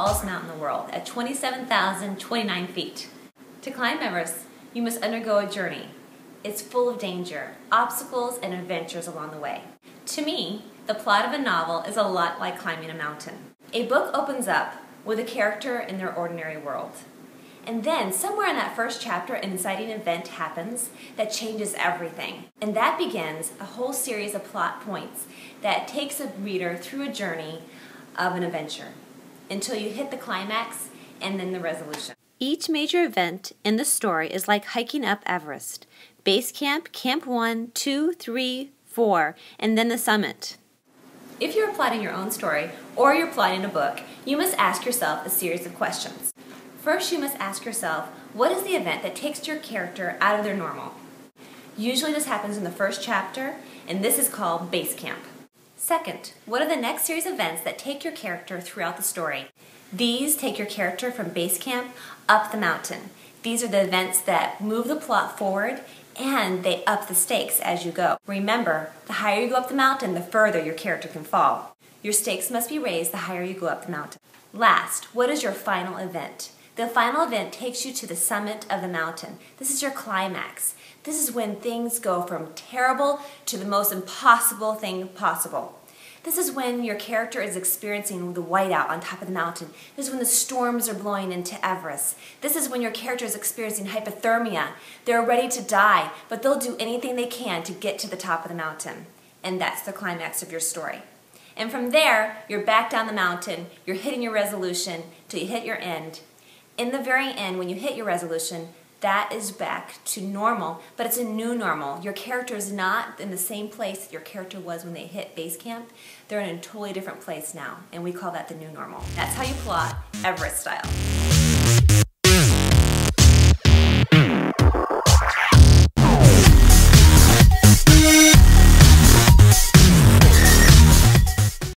tallest mountain in the world at 27,029 feet. To climb Everest, you must undergo a journey. It's full of danger, obstacles, and adventures along the way. To me, the plot of a novel is a lot like climbing a mountain. A book opens up with a character in their ordinary world. And then, somewhere in that first chapter, an inciting event happens that changes everything. And that begins a whole series of plot points that takes a reader through a journey of an adventure until you hit the climax and then the resolution. Each major event in the story is like hiking up Everest. Base camp, camp 1, 2, 3, 4, and then the summit. If you're plotting your own story or you're plotting a book, you must ask yourself a series of questions. First, you must ask yourself, what is the event that takes your character out of their normal? Usually this happens in the first chapter, and this is called base camp. Second, what are the next series of events that take your character throughout the story? These take your character from base camp up the mountain. These are the events that move the plot forward and they up the stakes as you go. Remember, the higher you go up the mountain, the further your character can fall. Your stakes must be raised the higher you go up the mountain. Last, what is your final event? The final event takes you to the summit of the mountain. This is your climax. This is when things go from terrible to the most impossible thing possible. This is when your character is experiencing the whiteout on top of the mountain. This is when the storms are blowing into Everest. This is when your character is experiencing hypothermia. They're ready to die, but they'll do anything they can to get to the top of the mountain. And that's the climax of your story. And from there, you're back down the mountain, you're hitting your resolution till you hit your end. In the very end, when you hit your resolution, that is back to normal, but it's a new normal. Your character is not in the same place that your character was when they hit base camp. They're in a totally different place now, and we call that the new normal. That's how you plot Everest style.